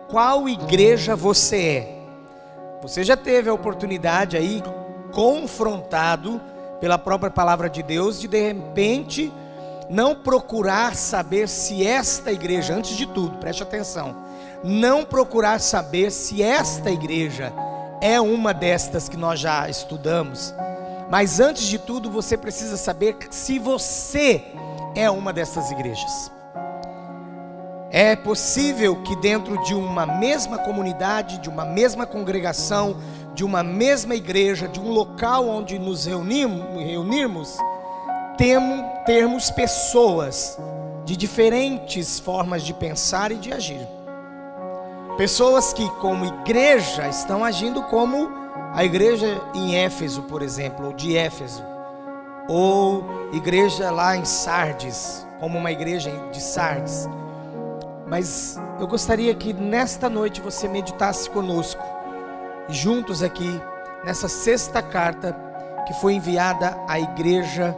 qual igreja você é. Você já teve a oportunidade aí, confrontado pela própria palavra de Deus, de repente não procurar saber se esta igreja, antes de tudo, preste atenção, não procurar saber se esta igreja é uma destas que nós já estudamos, mas antes de tudo você precisa saber se você é uma dessas igrejas. É possível que dentro de uma mesma comunidade, de uma mesma congregação, de uma mesma igreja, de um local onde nos reunirmos, termos pessoas de diferentes formas de pensar e de agir. Pessoas que como igreja estão agindo como a igreja em Éfeso, por exemplo, ou de Éfeso, ou igreja lá em Sardes, como uma igreja de Sardes. Mas eu gostaria que nesta noite você meditasse conosco, juntos aqui, nessa sexta carta que foi enviada à igreja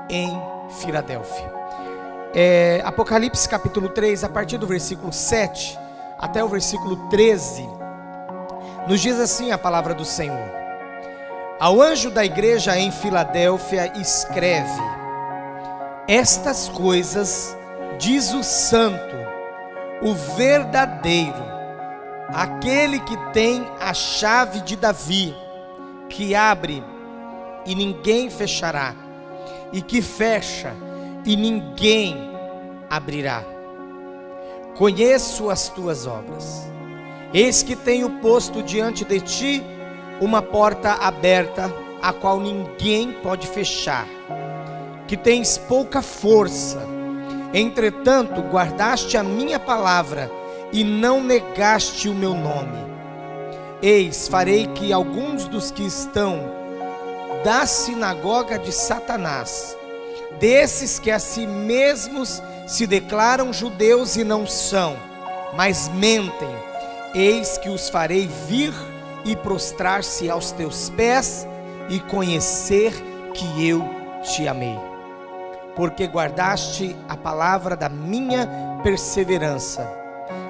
em Filadélfia. Apocalipse capítulo 3, a partir do versículo 7 até o versículo 13, nos diz assim a palavra do Senhor: ao anjo da igreja em Filadélfia escreve: estas coisas diz o santo, o verdadeiro, aquele que tem a chave de Davi, que abre e ninguém fechará, e que fecha e ninguém abrirá. Conheço as tuas obras, eis que tenho posto diante de ti uma porta aberta, a qual ninguém pode fechar, que tens pouca força, entretanto guardaste a minha palavra e não negaste o meu nome. Eis, farei que alguns dos que estão da sinagoga de Satanás, desses que a si mesmos se declaram judeus e não são, mas mentem, eis que os farei vir e prostrar-se aos teus pés e conhecer que eu te amei, porque guardaste a palavra da minha perseverança.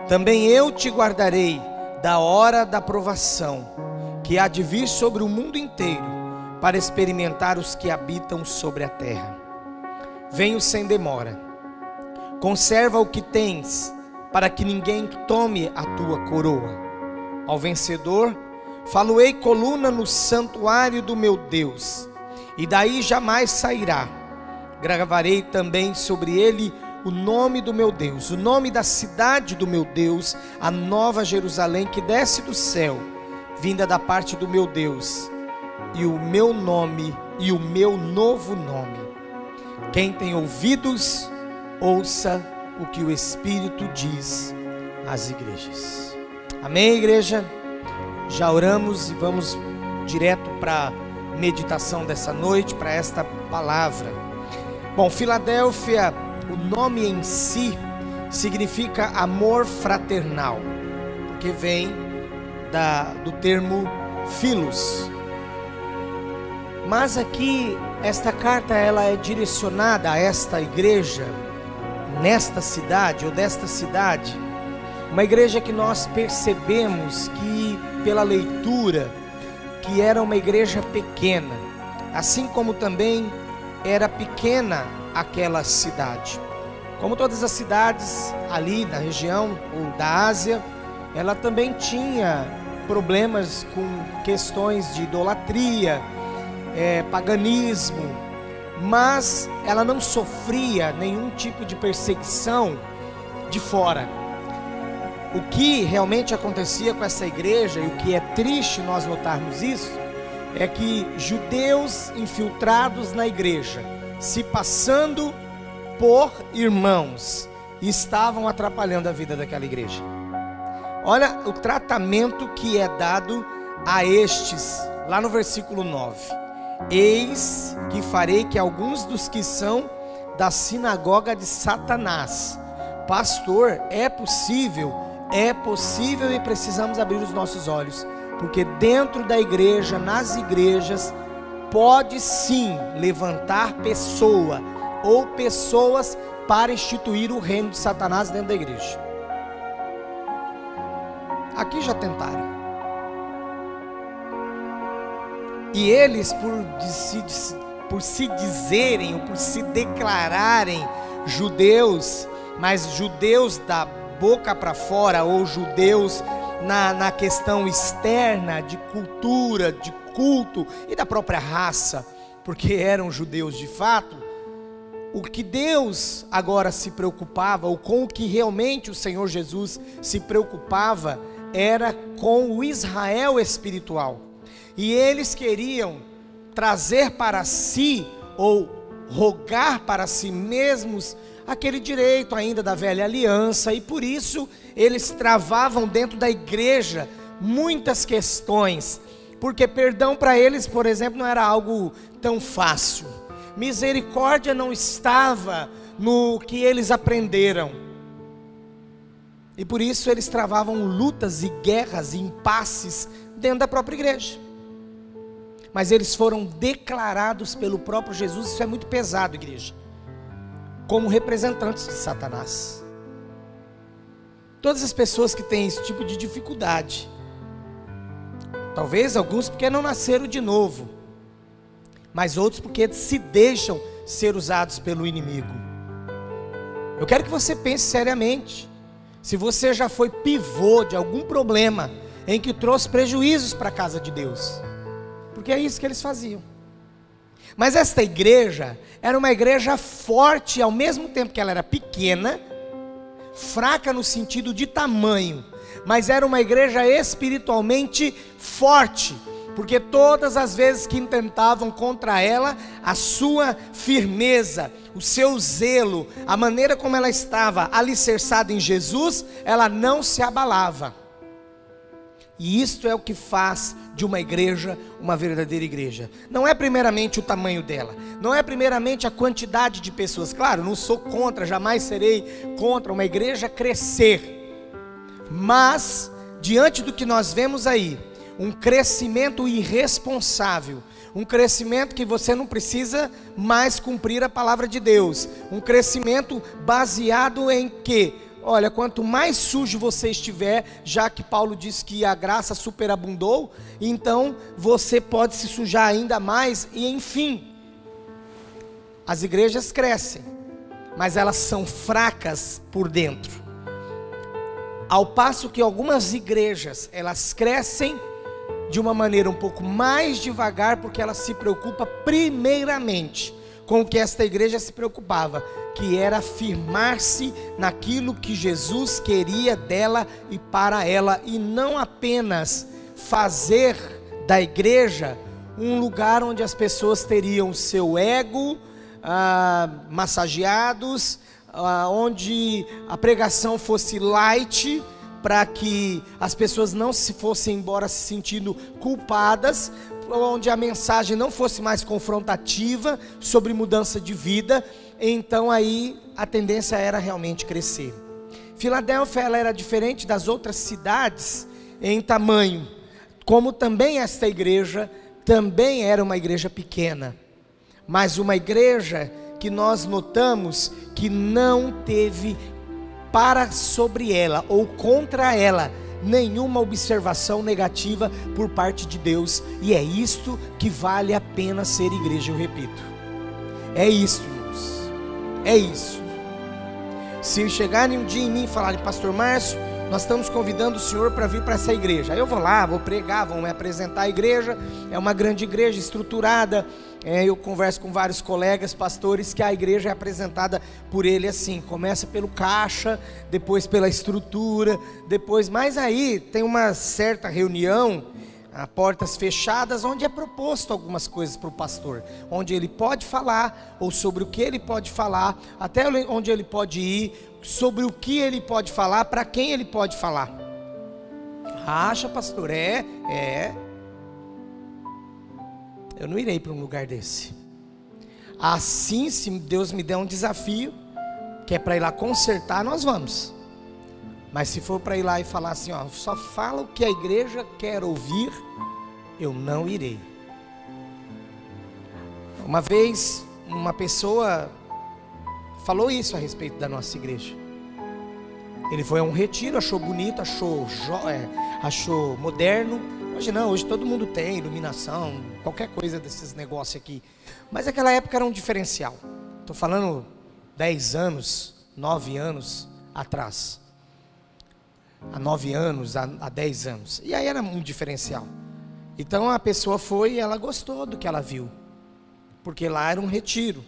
Também eu te guardarei da hora da provação, que há de vir sobre o mundo inteiro, para experimentar os que habitam sobre a terra. Venho sem demora. Conserva o que tens, para que ninguém tome a tua coroa. Ao vencedor, falo-ei coluna no santuário do meu Deus, e daí jamais sairá. Gravarei também sobre ele o nome do meu Deus, o nome da cidade do meu Deus, a nova Jerusalém que desce do céu, vinda da parte do meu Deus, e o meu nome e o meu novo nome. Quem tem ouvidos, ouça o que o Espírito diz às igrejas. Amém, igreja? Já oramos e vamos direto para a meditação dessa noite, para esta palavra. Bom, Filadélfia, o nome em si significa amor fraternal, porque vem do termo philos. Mas aqui, esta carta ela é direcionada a esta igreja, nesta cidade ou desta cidade, uma igreja que nós percebemos que, pela leitura, que era uma igreja pequena, assim como também era pequena aquela cidade. Como todas as cidades ali da região ou da Ásia, ela também tinha problemas com questões de idolatria, paganismo, mas ela não sofria nenhum tipo de perseguição de fora. O que realmente acontecia com essa igreja, e o que é triste nós notarmos isso, é que judeus infiltrados na igreja, se passando por irmãos, estavam atrapalhando a vida daquela igreja. Olha o tratamento que é dado a estes, lá no versículo 9: eis que farei que alguns dos que são da sinagoga de Satanás. Pastor, é possível e precisamos abrir os nossos olhos, porque dentro da igreja, nas igrejas, pode sim levantar pessoa ou pessoas para instituir o reino de Satanás dentro da igreja. Aqui já tentaram. E eles, por se dizerem, ou por se declararem judeus, mas judeus da boca para fora, ou judeus na questão externa, de cultura, de culto e da própria raça, porque eram judeus de fato, o que Deus agora se preocupava, ou com o que realmente o Senhor Jesus se preocupava, era com o Israel espiritual. E eles queriam trazer para si, ou rogar para si mesmos, aquele direito ainda da velha aliança, e por isso eles travavam dentro da igreja muitas questões, porque perdão para eles, por exemplo, não era algo tão fácil. Misericórdia não estava no que eles aprenderam, e por isso eles travavam lutas e guerras e impasses dentro da própria igreja. Mas eles foram declarados pelo próprio Jesus, isso é muito pesado, igreja, como representantes de Satanás. Todas as pessoas que têm esse tipo de dificuldade, talvez alguns porque não nasceram de novo, mas outros porque se deixam ser usados pelo inimigo. Eu quero que você pense seriamente, se você já foi pivô de algum problema em que trouxe prejuízos para a casa de Deus, porque é isso que eles faziam. Mas esta igreja era uma igreja forte, ao mesmo tempo que ela era pequena, fraca no sentido de tamanho, mas era uma igreja espiritualmente forte, porque todas as vezes que intentavam contra ela, a sua firmeza, o seu zelo, a maneira como ela estava alicerçada em Jesus, ela não se abalava. E isto é o que faz de uma igreja uma verdadeira igreja. Não é primeiramente o tamanho dela, não é primeiramente a quantidade de pessoas. Claro, não sou contra, jamais serei contra uma igreja crescer. Mas, diante do que nós vemos aí, um crescimento irresponsável, um crescimento que você não precisa mais cumprir a palavra de Deus, um crescimento baseado em quê? Olha, quanto mais sujo você estiver, já que Paulo disse que a graça superabundou, então você pode se sujar ainda mais, e enfim, as igrejas crescem, mas elas são fracas por dentro, ao passo que algumas igrejas, elas crescem de uma maneira um pouco mais devagar, porque ela se preocupa primeiramente com o que esta igreja se preocupava, que era afirmar-se naquilo que Jesus queria dela e para ela, e não apenas fazer da igreja um lugar onde as pessoas teriam o seu ego massageados, onde a pregação fosse light, para que as pessoas não se fossem embora se sentindo culpadas, onde a mensagem não fosse mais confrontativa sobre mudança de vida. Então aí a tendência era realmente crescer. Filadélfia, ela era diferente das outras cidades em tamanho, como também esta igreja também era uma igreja pequena, mas uma igreja que nós notamos que não teve para sobre ela ou contra ela nenhuma observação negativa por parte de Deus. E é isto que vale a pena ser igreja, eu repito, é isso, irmãos, é isso. Se chegarem um dia em mim e falarem: pastor Márcio, nós estamos convidando o senhor para vir para essa igreja, aí eu vou lá, vou pregar, vão me apresentar a igreja, é uma grande igreja estruturada. Eu converso com vários colegas pastores que a igreja é apresentada por ele assim, começa pelo caixa, depois pela estrutura, depois, mas aí tem uma certa reunião a portas fechadas, onde é proposto algumas coisas para o pastor, onde ele pode falar, ou sobre o que ele pode falar, até onde ele pode ir, sobre o que ele pode falar, para quem ele pode falar. Acha, pastor? Eu não irei para um lugar desse. Assim, se Deus me der um desafio, que é para ir lá consertar, nós vamos. Mas se for para ir lá e falar assim, ó, só fala o que a igreja quer ouvir, eu não irei. Uma vez, uma pessoa falou isso a respeito da nossa igreja. Ele foi a um retiro, achou bonito, achou moderno. Hoje não, hoje todo mundo tem iluminação, qualquer coisa desses negócios aqui. Mas naquela época era um diferencial. Estou falando 10 anos, 9 anos atrás. Há 9 anos, há 10 anos. E aí era um diferencial. Então a pessoa foi e ela gostou do que ela viu. Porque lá era um retiro.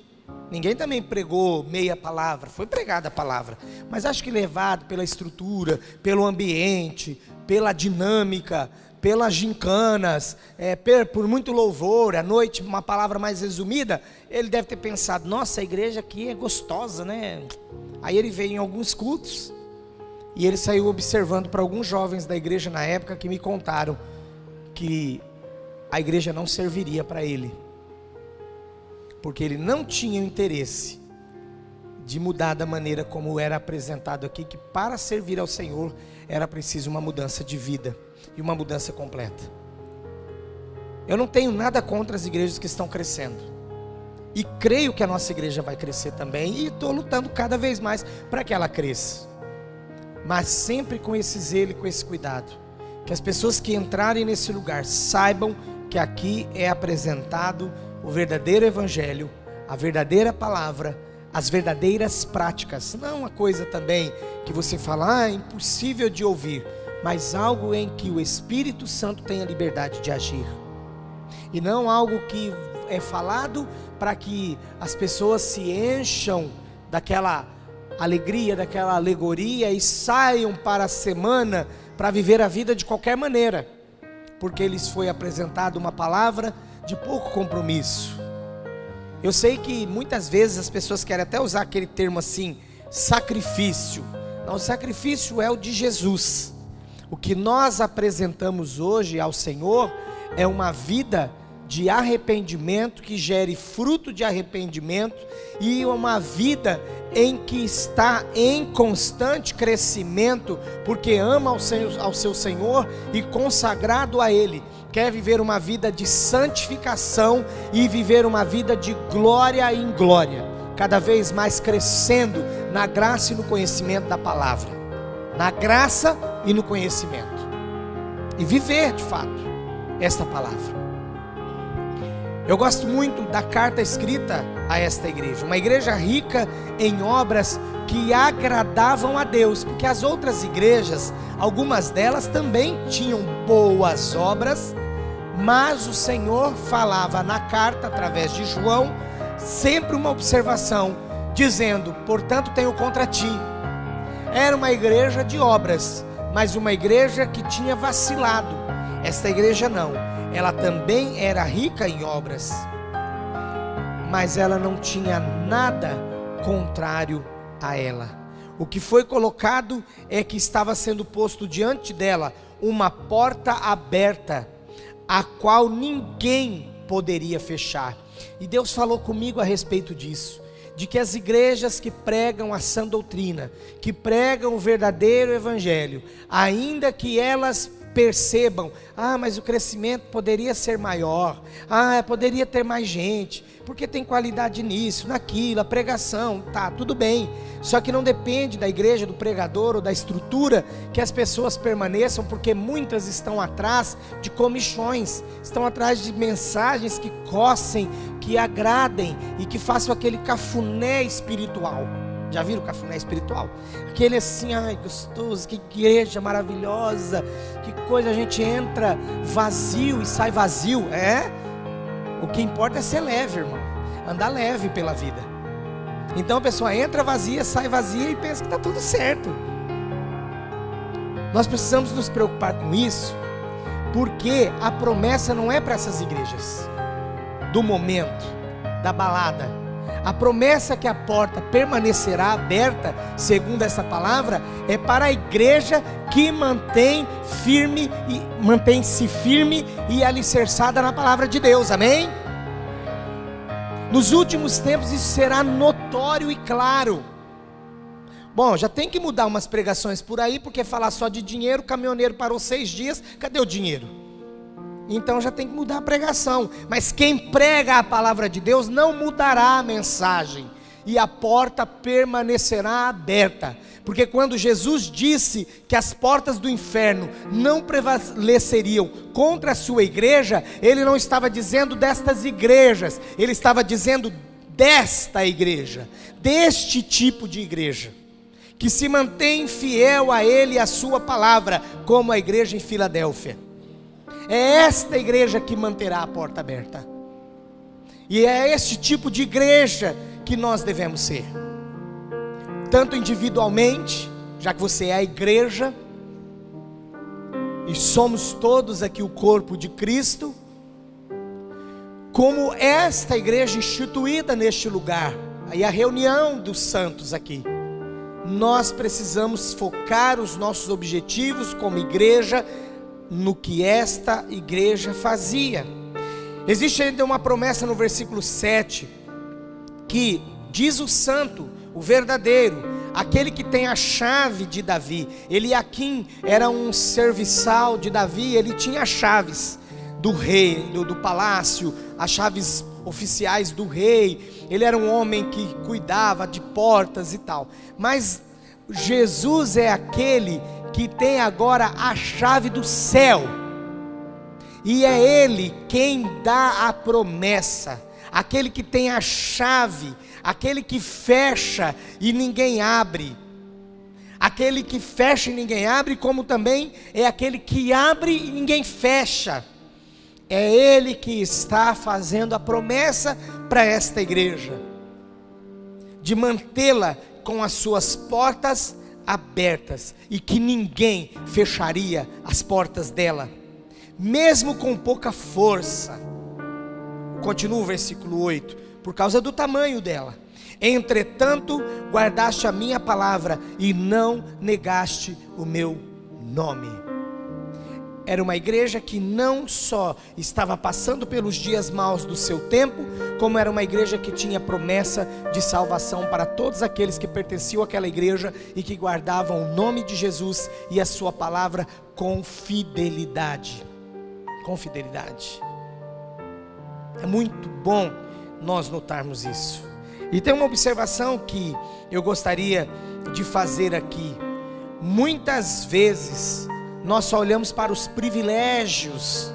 Ninguém também pregou meia palavra, foi pregada a palavra. Mas acho que levado pela estrutura, pelo ambiente, pela dinâmica, pelas gincanas, por muito louvor, à noite uma palavra mais resumida, ele deve ter pensado, nossa, a igreja aqui é gostosa, né? Aí ele veio em alguns cultos, e ele saiu observando para alguns jovens da igreja na época, que me contaram que a igreja não serviria para ele, porque ele não tinha o interesse de mudar da maneira como era apresentado aqui, que para servir ao Senhor era preciso uma mudança de vida e uma mudança completa. Eu não tenho nada contra as igrejas que estão crescendo, e creio que a nossa igreja vai crescer também, e estou lutando cada vez mais para que ela cresça, mas sempre com esse zelo e com esse cuidado, que as pessoas que entrarem nesse lugar saibam que aqui é apresentado o verdadeiro evangelho, a verdadeira palavra, as verdadeiras práticas, não uma coisa também que você fala, é impossível de ouvir, mas algo em que o Espírito Santo tem a liberdade de agir, e não algo que é falado para que as pessoas se encham daquela alegria, daquela alegoria, e saiam para a semana para viver a vida de qualquer maneira, porque lhes foi apresentada uma palavra de pouco compromisso. Eu sei que muitas vezes as pessoas querem até usar aquele termo assim, sacrifício. Não, o sacrifício é o de Jesus. O que nós apresentamos hoje ao Senhor é uma vida de arrependimento, que gere fruto de arrependimento, e uma vida em que está em constante crescimento, porque ama ao seu Senhor e consagrado a Ele, quer viver uma vida de santificação e viver uma vida de glória em glória, cada vez mais crescendo na graça e no conhecimento da palavra, na graça e no conhecimento, e viver de fato esta palavra. Eu gosto muito da carta escrita a esta igreja, uma igreja rica em obras que agradavam a Deus, porque as outras igrejas, algumas delas também tinham boas obras, mas o Senhor falava na carta, através de João, sempre uma observação, dizendo, portanto tenho contra ti. Era uma igreja de obras, mas uma igreja que tinha vacilado. Esta igreja não, ela também era rica em obras, mas ela não tinha nada contrário a ela. O que foi colocado é que estava sendo posto diante dela uma porta aberta, a qual ninguém poderia fechar. E Deus falou comigo a respeito disso, de que as igrejas que pregam a sã doutrina, que pregam o verdadeiro evangelho, ainda que elas percebam, mas o crescimento poderia ser maior, poderia ter mais gente, porque tem qualidade nisso, naquilo, a pregação, tá, tudo bem, só que não depende da igreja, do pregador ou da estrutura que as pessoas permaneçam, porque muitas estão atrás de comichões, estão atrás de mensagens que cossem, que agradem e que façam aquele cafuné espiritual. Já viram o cafuné espiritual? Aquele assim, gostoso, que igreja maravilhosa, que coisa, a gente entra vazio e sai vazio, O que importa é ser leve, irmão, andar leve pela vida. Então a pessoa entra vazia, sai vazia e pensa que está tudo certo. Nós precisamos nos preocupar com isso, porque a promessa não é para essas igrejas do momento, da balada. A promessa que a porta permanecerá aberta, segundo essa palavra, é para a igreja que mantém-se firme e alicerçada na palavra de Deus, amém? Nos últimos tempos isso será notório e claro. Bom, já tem que mudar umas pregações por aí, porque falar só de dinheiro, o caminhoneiro parou 6 dias, cadê o dinheiro? Então já tem que mudar a pregação, mas quem prega a palavra de Deus não mudará a mensagem, e a porta permanecerá aberta, Porque quando Jesus disse que as portas do inferno não prevaleceriam contra a sua igreja, ele não estava dizendo destas igrejas, ele estava dizendo desta igreja, deste tipo de igreja, que se mantém fiel a ele e a sua palavra, como a igreja em Filadélfia. É esta igreja que manterá a porta aberta. E é esse tipo de igreja que nós devemos ser. Tanto individualmente, já que você é a igreja, e somos todos aqui o corpo de Cristo, como esta igreja instituída neste lugar, e a reunião dos santos aqui. Nós precisamos focar os nossos objetivos como igreja no que esta igreja fazia. Existe ainda uma promessa no versículo 7, que diz o santo, o verdadeiro, aquele que tem a chave de Davi. Eliaquim era um serviçal de Davi, ele tinha as chaves do rei, do palácio, as chaves oficiais do rei. Ele era um homem que cuidava de portas e tal. Mas Jesus é aquele que tem agora a chave do céu, e é Ele quem dá a promessa, aquele que tem a chave, aquele que fecha e ninguém abre, aquele que fecha e ninguém abre, como também é aquele que abre e ninguém fecha. É Ele que está fazendo a promessa para esta igreja, de mantê-la com as suas portas abertas, e que ninguém fecharia as portas dela, mesmo com pouca força. Continua o versículo 8, por causa do tamanho dela. Entretanto, guardaste a minha palavra e não negaste o meu nome. Era uma igreja que não só estava passando pelos dias maus do seu tempo, como era uma igreja que tinha promessa de salvação para todos aqueles que pertenciam àquela igreja e que guardavam o nome de Jesus e a sua palavra com fidelidade. Com fidelidade. É muito bom nós notarmos isso. E tem uma observação que eu gostaria de fazer aqui. Muitas vezes nós só olhamos para os privilégios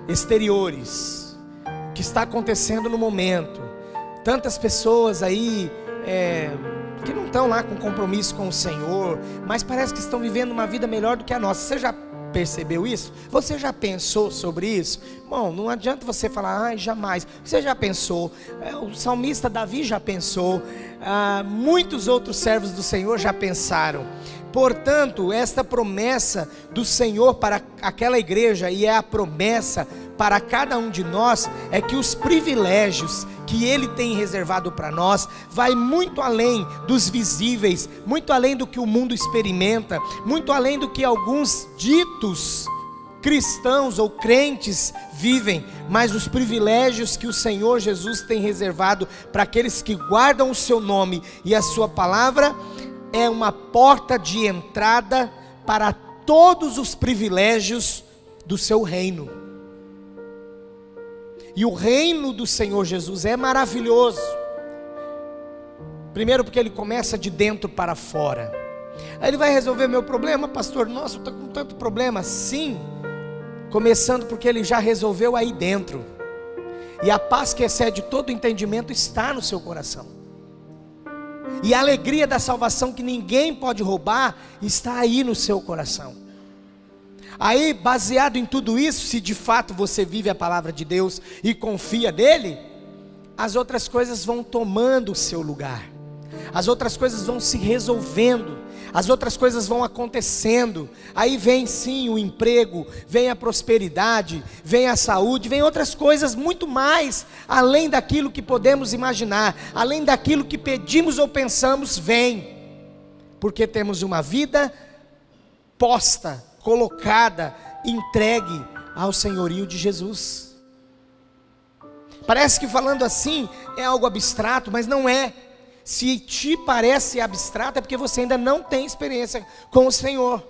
exteriores, o que está acontecendo no momento. Tantas pessoas aí que não estão lá com compromisso com o Senhor, mas parece que estão vivendo uma vida melhor do que a nossa. Você já percebeu isso? Você já pensou sobre isso? Bom, não adianta você falar, ai, jamais. Você já pensou? O salmista Davi já pensou. Muitos outros servos do Senhor já pensaram. Portanto, esta promessa do Senhor para aquela igreja, e é a promessa para cada um de nós, é que os privilégios que Ele tem reservado para nós, vai muito além dos visíveis, muito além do que o mundo experimenta, muito além do que alguns ditos cristãos ou crentes vivem, mas os privilégios que o Senhor Jesus tem reservado para aqueles que guardam o seu nome e a sua palavra, é uma porta de entrada para todos os privilégios do seu reino. E o reino do Senhor Jesus é maravilhoso. Primeiro porque ele começa de dentro para fora. Aí ele vai resolver meu problema, pastor? Nossa, eu estou com tanto problema. Sim, começando porque ele já resolveu aí dentro. E a paz que excede todo entendimento está no seu coração. E a alegria da salvação que ninguém pode roubar está aí no seu coração. Aí, baseado em tudo isso, se de fato você vive a palavra de Deus e confia nele, as outras coisas vão tomando o seu lugar. As outras coisas vão se resolvendo. As outras coisas vão acontecendo. Aí vem sim o emprego, vem a prosperidade, vem a saúde, vem outras coisas muito mais além daquilo que podemos imaginar, além daquilo que pedimos ou pensamos, vem. Porque temos uma vida posta, colocada, entregue ao senhorio de Jesus. Parece que falando assim é algo abstrato, mas não é. Se te parece abstrato, é porque você ainda não tem experiência com o Senhor.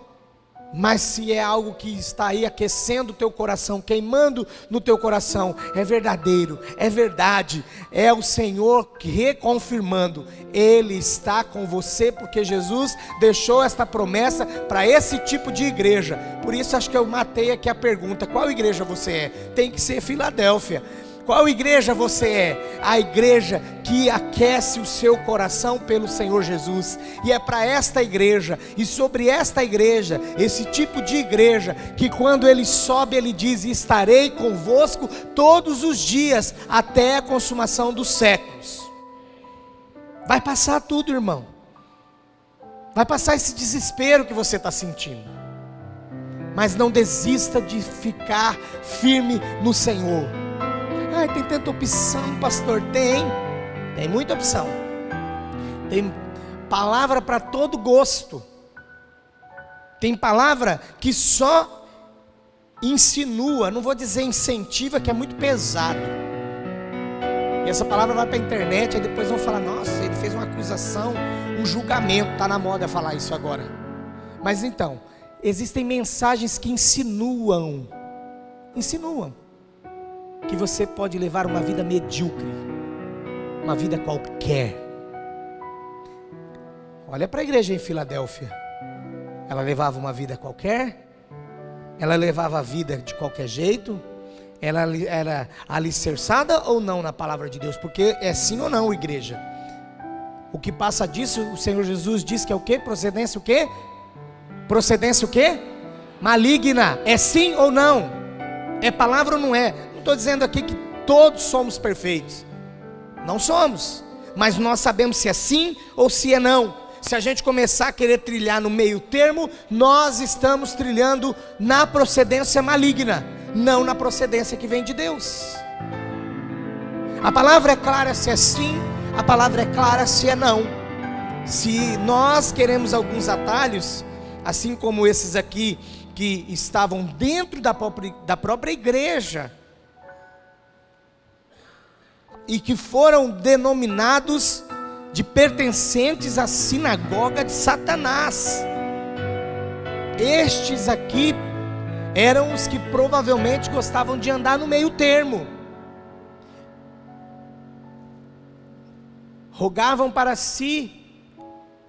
Mas se é algo que está aí aquecendo o teu coração, queimando no teu coração, é verdadeiro, é verdade, é o Senhor reconfirmando, Ele está com você, porque Jesus deixou esta promessa para esse tipo de igreja. Por isso acho que eu matei aqui a pergunta: qual igreja você é? Tem que ser Filadélfia. Qual igreja você é? A igreja que aquece o seu coração pelo Senhor Jesus. E é para esta igreja, e sobre esta igreja, esse tipo de igreja, que quando Ele sobe, Ele diz: estarei convosco todos os dias, até a consumação dos séculos. Vai passar tudo, irmão. Vai passar esse desespero que você está sentindo. Mas não desista de ficar firme no Senhor. Ai, tem tanta opção, pastor. Tem muita opção. Tem palavra para todo gosto. Tem palavra que só insinua, não vou dizer incentiva, que é muito pesado. E essa palavra vai para a internet, aí depois vão falar: nossa, ele fez uma acusação, um julgamento. Está na moda falar isso agora. Mas então, existem mensagens que insinuam que você pode levar uma vida medíocre, uma vida qualquer. Olha para a igreja em Filadélfia. Ela levava uma vida qualquer? Ela levava a vida de qualquer jeito? Ela era alicerçada ou não na palavra de Deus? Porque é sim ou não, igreja. O que passa disso, o Senhor Jesus diz que é o quê? Procedência o quê? Procedência o quê? Maligna. É sim ou não? É palavra ou não é? Estou dizendo aqui que todos somos perfeitos. Não somos. Mas nós sabemos se é sim ou se é não. Se a gente começar a querer trilhar no meio termo, nós estamos trilhando na procedência maligna, não na procedência que vem de Deus. A palavra é clara se é sim, a palavra é clara se é não. Se nós queremos alguns atalhos, assim como esses aqui que estavam dentro da própria igreja, e que foram denominados de pertencentes à sinagoga de Satanás. Estes aqui eram os que provavelmente gostavam de andar no meio termo. Rogavam para si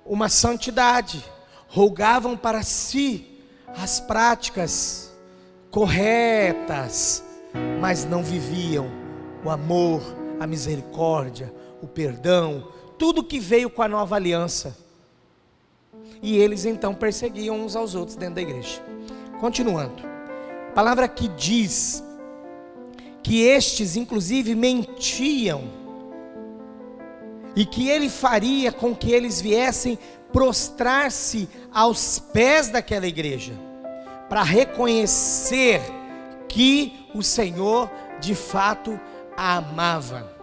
uma santidade, rogavam para si as práticas corretas, mas não viviam o amor, a misericórdia, o perdão, tudo que veio com a nova aliança. E eles então perseguiam uns aos outros dentro da igreja. Continuando, a palavra que diz que estes inclusive mentiam, e que Ele faria com que eles viessem prostrar-se aos pés daquela igreja, para reconhecer que o Senhor de fato a amava.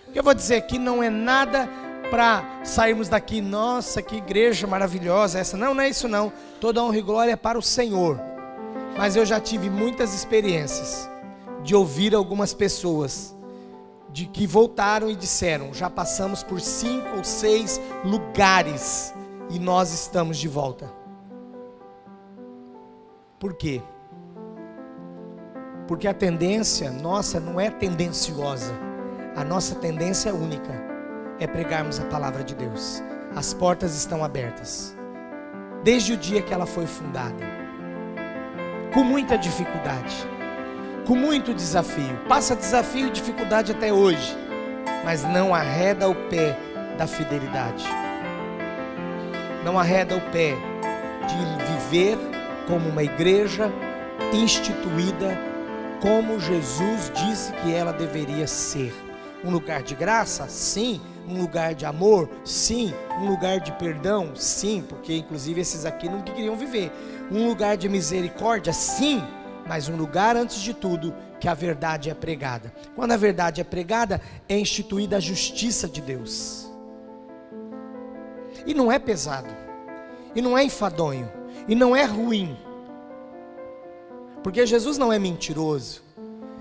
O que eu vou dizer aqui não é nada para sairmos daqui: nossa, que igreja maravilhosa essa. Não é isso não. Toda honra e glória é para o Senhor. Mas eu já tive muitas experiências de ouvir algumas pessoas de que voltaram e disseram: já passamos por 5 ou 6 lugares e nós estamos de volta. Por quê? Porque a tendência nossa não é tendenciosa. A nossa tendência é única, é pregarmos a palavra de Deus. As portas estão abertas desde o dia que ela foi fundada, com muita dificuldade, com muito desafio. Passa desafio e dificuldade até hoje, mas não arreda o pé da fidelidade, não arreda o pé de viver como uma igreja instituída como Jesus disse que ela deveria ser. Um lugar de graça? Sim. Um lugar de amor? Sim. Um lugar de perdão? Sim, porque inclusive esses aqui não queriam viver. Um lugar de misericórdia? Sim. Mas um lugar, antes de tudo, que a verdade é pregada. Quando a verdade é pregada, é instituída a justiça de Deus. E não é pesado, e não é enfadonho, e não é ruim, porque Jesus não é mentiroso.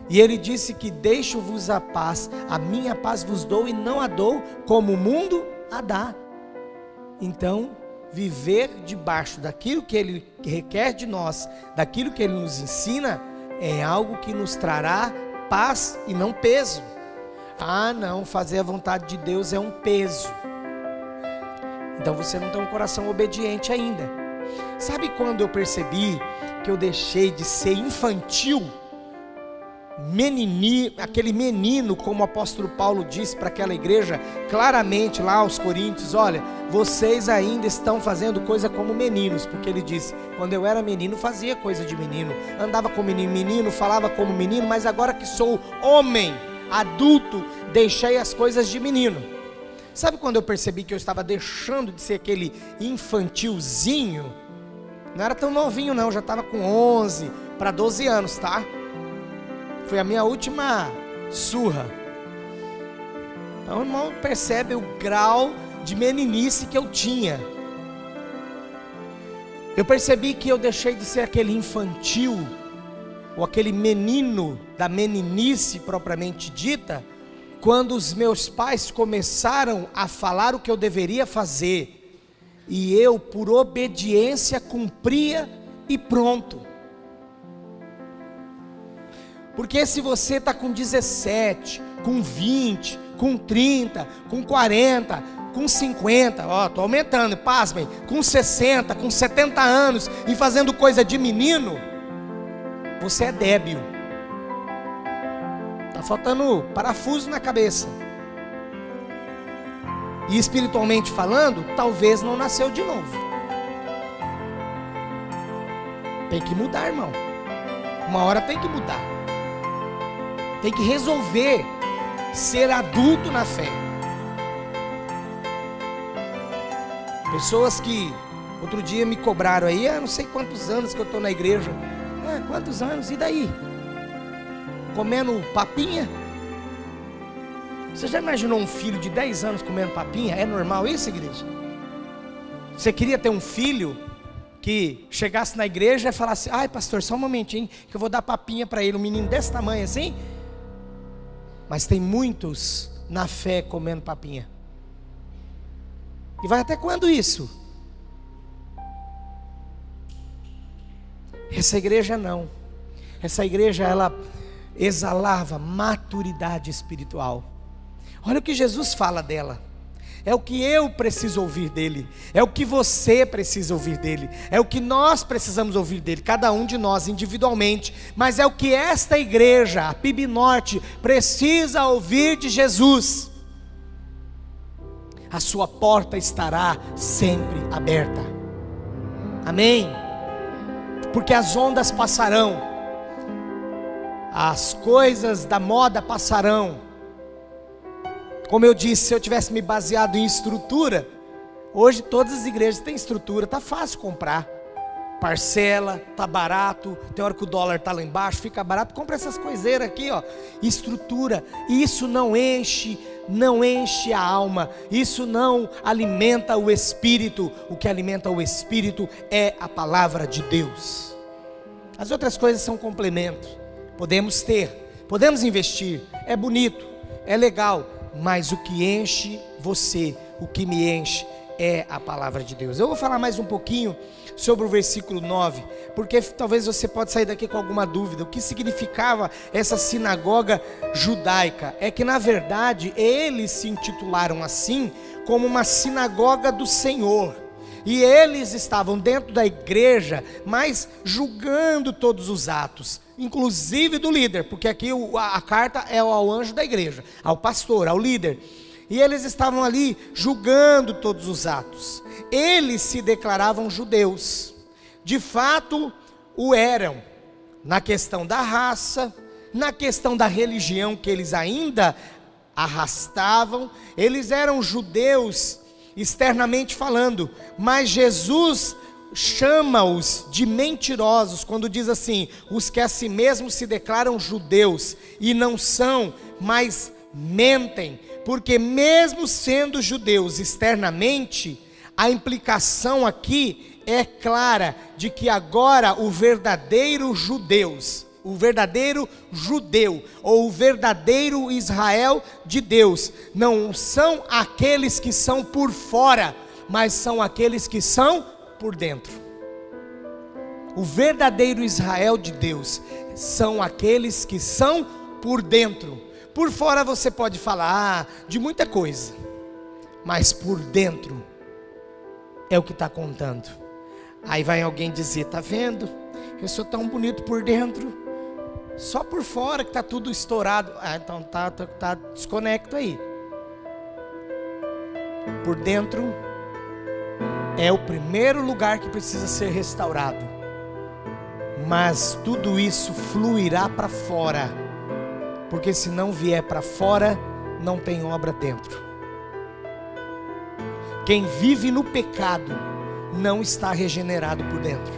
E Ele disse que deixo-vos a paz, a minha paz vos dou, e não a dou como o mundo a dá. Então, viver debaixo daquilo que Ele requer de nós, daquilo que Ele nos ensina, é algo que nos trará paz e não peso. Ah, não, fazer a vontade de Deus é um peso. Então você não tem um coração obediente ainda. Sabe quando eu percebi que eu deixei de ser infantil? Aquele menino, como o apóstolo Paulo disse para aquela igreja, claramente lá aos Coríntios: olha, vocês ainda estão fazendo coisa como meninos, porque ele disse: quando eu era menino fazia coisa de menino, andava como menino, falava como menino, mas agora que sou homem, adulto, deixei as coisas de menino. Sabe quando eu percebi que eu estava deixando de ser aquele infantilzinho? Não era tão novinho não, já estava com 11 para 12 anos, tá? Foi a minha última surra. Então o irmão percebe o grau de meninice que eu tinha. Eu percebi que eu deixei de ser aquele infantil, ou aquele menino da meninice propriamente dita, quando os meus pais começaram a falar o que eu deveria fazer, e eu, por obediência, cumpria e pronto. Porque se você está com 17, com 20, com 30, com 40, com 50, estou aumentando, pasmem, com 60, com 70 anos, e fazendo coisa de menino, você é débil. Está faltando parafuso na cabeça. E espiritualmente falando, talvez não nasceu de novo. Tem que mudar, irmão. Uma hora tem que mudar. Tem que resolver ser adulto na fé. Pessoas que outro dia me cobraram aí: não sei quantos anos que eu estou na igreja. Quantos anos? E daí? Comendo papinha? Você já imaginou um filho de 10 anos comendo papinha? É normal isso, igreja? Você queria ter um filho que chegasse na igreja e falasse: ai pastor, só um momentinho que eu vou dar papinha para ele, um menino desse tamanho assim? Mas tem muitos na fé comendo papinha. E vai até quando isso? Essa igreja não. Essa igreja, ela exalava maturidade espiritual. Olha o que Jesus fala dela. É o que eu preciso ouvir dele, é o que você precisa ouvir dele, é o que nós precisamos ouvir dele, cada um de nós individualmente, mas é o que esta igreja, a PIB Norte, precisa ouvir de Jesus. A sua porta estará sempre aberta. Amém? Porque as ondas passarão, as coisas da moda passarão. Como eu disse, se eu tivesse me baseado em estrutura, hoje todas as igrejas têm estrutura, está fácil comprar, parcela, está barato, tem hora que o dólar está lá embaixo, fica barato, compra essas coiseiras aqui, ó, estrutura. Isso não enche a alma, isso não alimenta o espírito. O que alimenta o espírito é a palavra de Deus. As outras coisas são complementos, podemos ter, podemos investir, é bonito, é legal, mas o que enche você, o que me enche é a palavra de Deus. Eu vou falar mais um pouquinho sobre o versículo 9, porque talvez você pode sair daqui com alguma dúvida. O que significava essa sinagoga judaica? É que na verdade eles se intitularam assim como uma sinagoga do Senhor. E eles estavam dentro da igreja, mas julgando todos os atos, inclusive do líder, porque aqui a carta é ao anjo da igreja, ao pastor, ao líder. E eles estavam ali julgando todos os atos. Eles se declaravam judeus, de fato o eram, na questão da raça, na questão da religião que eles ainda arrastavam. Eles eram judeus externamente falando, mas Jesus chama-os de mentirosos, quando diz assim: os que a si mesmos se declaram judeus e não são, mas mentem, porque mesmo sendo judeus externamente, a implicação aqui é clara, de que agora o verdadeiro judeu, ou o verdadeiro Israel de Deus, não são aqueles que são por fora, mas são aqueles que são por dentro. O verdadeiro Israel de Deus são aqueles que são por dentro. Por fora você pode falar de muita coisa, mas por dentro é o que está contando. Aí vai alguém dizer: tá vendo? Eu sou tão bonito por dentro, só por fora que está tudo estourado. Então tá desconecto aí. Por dentro é o primeiro lugar que precisa ser restaurado, mas tudo isso fluirá para fora, porque se não vier para fora, não tem obra dentro. Quem vive no pecado não está regenerado por dentro.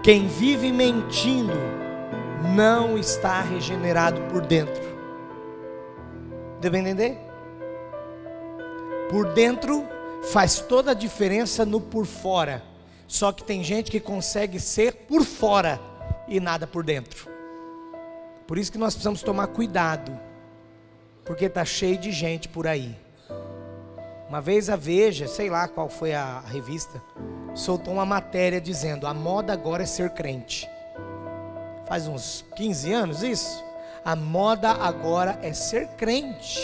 Quem vive mentindo não está regenerado por dentro. Deu para entender? Por dentro faz toda a diferença no por fora. Só que tem gente que consegue ser por fora e nada por dentro. Por isso que nós precisamos tomar cuidado, porque está cheio de gente por aí. Uma vez a Veja, sei lá qual foi a revista, soltou uma matéria dizendo: a moda agora é ser crente. Faz uns 15 anos isso. A moda agora é ser crente.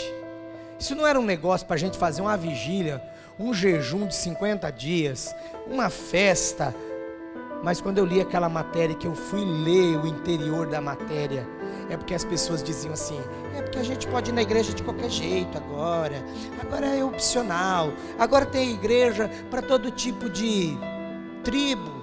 Isso não era um negócio para a gente fazer uma vigília, um jejum de 50 dias, uma festa. Mas quando eu li aquela matéria, que eu fui ler o interior da matéria, é porque as pessoas diziam assim: é porque a gente pode ir na igreja de qualquer jeito agora é opcional, agora tem igreja para todo tipo de tribo.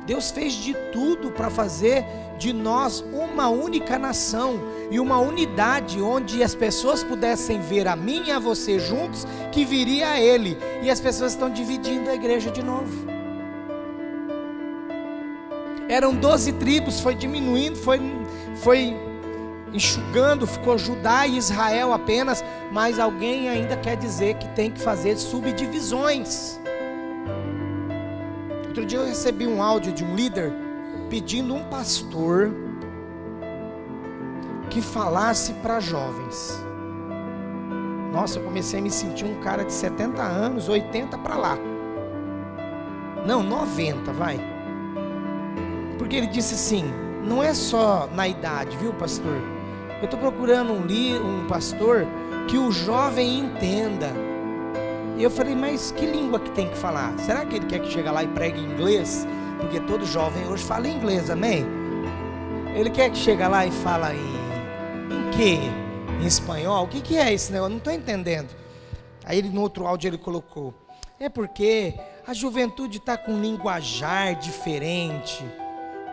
Deus fez de tudo para fazer de nós uma única nação e uma unidade, onde as pessoas pudessem ver a mim e a você juntos, que viria a Ele. E as pessoas estão dividindo a igreja de novo. Eram 12 tribos, foi diminuindo, foi enxugando, ficou Judá e Israel apenas, mas alguém ainda quer dizer que tem que fazer subdivisões. Outro dia eu recebi um áudio de um líder pedindo um pastor que falasse para jovens. Nossa, eu comecei a me sentir um cara de 70 anos, 80 para lá. Não, 90, vai. Porque ele disse assim: não é só na idade, viu, pastor? Eu estou procurando um pastor que o jovem entenda. E eu falei: mas que língua que tem que falar? Será que ele quer que chegue lá e pregue em inglês? Porque todo jovem hoje fala inglês, amém? Ele quer que chegue lá e fala em quê? Em espanhol? O que é esse negócio? Não estou entendendo. Aí ele, no outro áudio, ele colocou: é porque a juventude está com um linguajar diferente.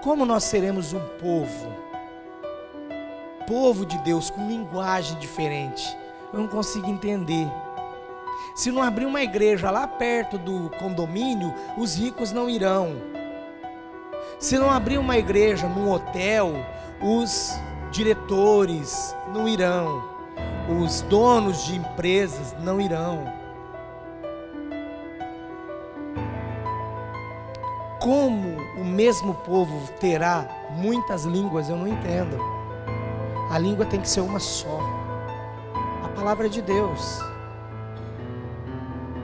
Como nós seremos um povo de Deus com linguagem diferente? Eu não consigo entender. Se não abrir uma igreja lá perto do condomínio, os ricos não irão. Se não abrir uma igreja num hotel, os diretores não irão. Os donos de empresas não irão. Como o mesmo povo terá muitas línguas, eu não entendo. A língua tem que ser uma só, a palavra de Deus.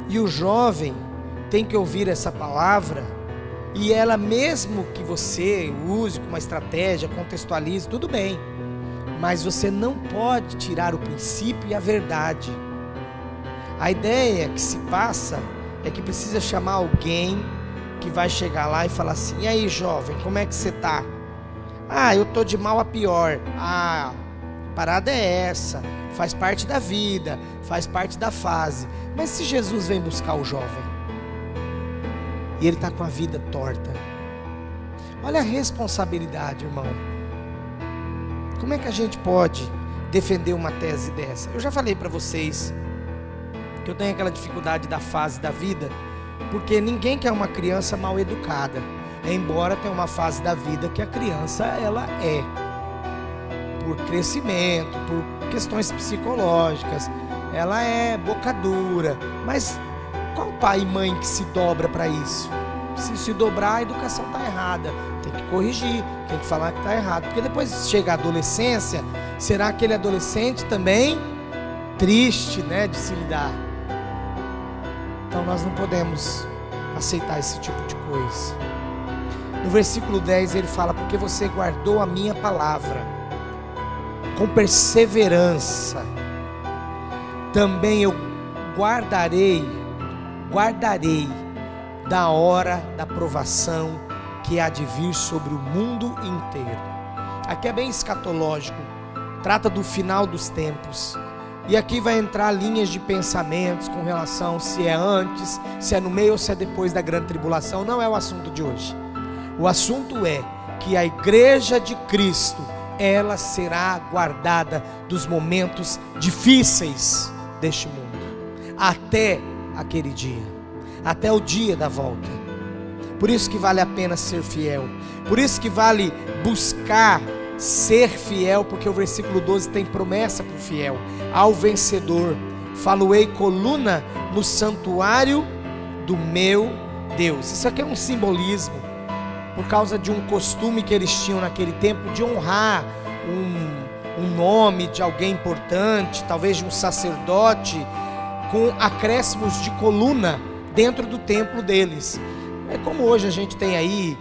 E o jovem tem que ouvir essa palavra, e ela, mesmo que você use com uma estratégia, contextualize, tudo bem, mas você não pode tirar o princípio e a verdade. A ideia que se passa é que precisa chamar alguém que vai chegar lá e falar assim: e aí, jovem, como é que você está? Ah, eu estou de mal a pior. Ah, a parada é essa, faz parte da vida, faz parte da fase. Mas se Jesus vem buscar o jovem e ele está com a vida torta, olha a responsabilidade, irmão. Como é que a gente pode defender uma tese dessa? Eu já falei para vocês que eu tenho aquela dificuldade da fase da vida, porque ninguém quer uma criança mal educada, embora tenha uma fase da vida que a criança, ela é, por crescimento, por questões psicológicas, ela é boca dura. Mas qual pai e mãe que se dobra para isso? Se dobrar, a educação está errada, tem que corrigir, tem que falar que está errado, porque depois chega a adolescência, será aquele adolescente também triste, né, de se lidar. Então nós não podemos aceitar esse tipo de coisa. No versículo 10 ele fala: porque você guardou a minha palavra com perseverança, também eu guardarei da hora da provação que há de vir sobre o mundo inteiro. Aqui é bem escatológico, trata do final dos tempos. E aqui vai entrar linhas de pensamentos com relação se é antes, se é no meio ou se é depois da grande tribulação. Não é o assunto de hoje. O assunto é que a igreja de Cristo, ela será guardada dos momentos difíceis deste mundo, até aquele dia, até o dia da volta. Por isso que vale a pena ser fiel, por isso que vale buscar ser fiel, porque o versículo 12 tem promessa para o fiel: ao vencedor faloei coluna no santuário do meu Deus. Isso aqui é um simbolismo, por causa de um costume que eles tinham naquele tempo, de honrar um nome de alguém importante, talvez de um sacerdote, com acréscimos de coluna dentro do templo deles. É como hoje a gente tem aí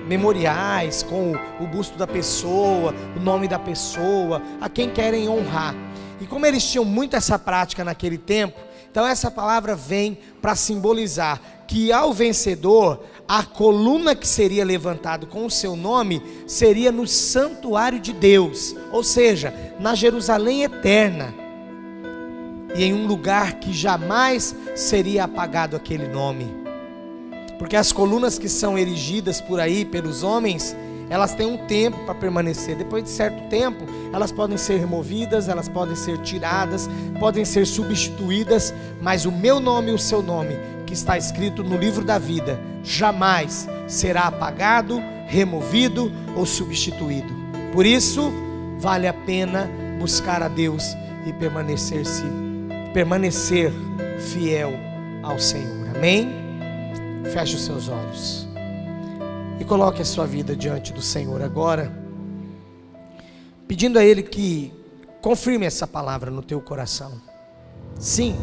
memoriais com o busto da pessoa, o nome da pessoa, a quem querem honrar. E como eles tinham muito essa prática naquele tempo, então essa palavra vem para simbolizar que ao vencedor, a coluna que seria levantada com o seu nome seria no santuário de Deus, ou seja, na Jerusalém eterna, e em um lugar que jamais seria apagado aquele nome. Porque as colunas que são erigidas por aí pelos homens, elas têm um tempo para permanecer. Depois de certo tempo, elas podem ser removidas, elas podem ser tiradas, podem ser substituídas, mas o meu nome e o seu nome, que está escrito no livro da vida, jamais será apagado, removido ou substituído. Por isso, vale a pena buscar a Deus e permanecer fiel ao Senhor. Amém? Feche os seus olhos e coloque a sua vida diante do Senhor agora, pedindo a Ele que confirme essa palavra no teu coração. Sim,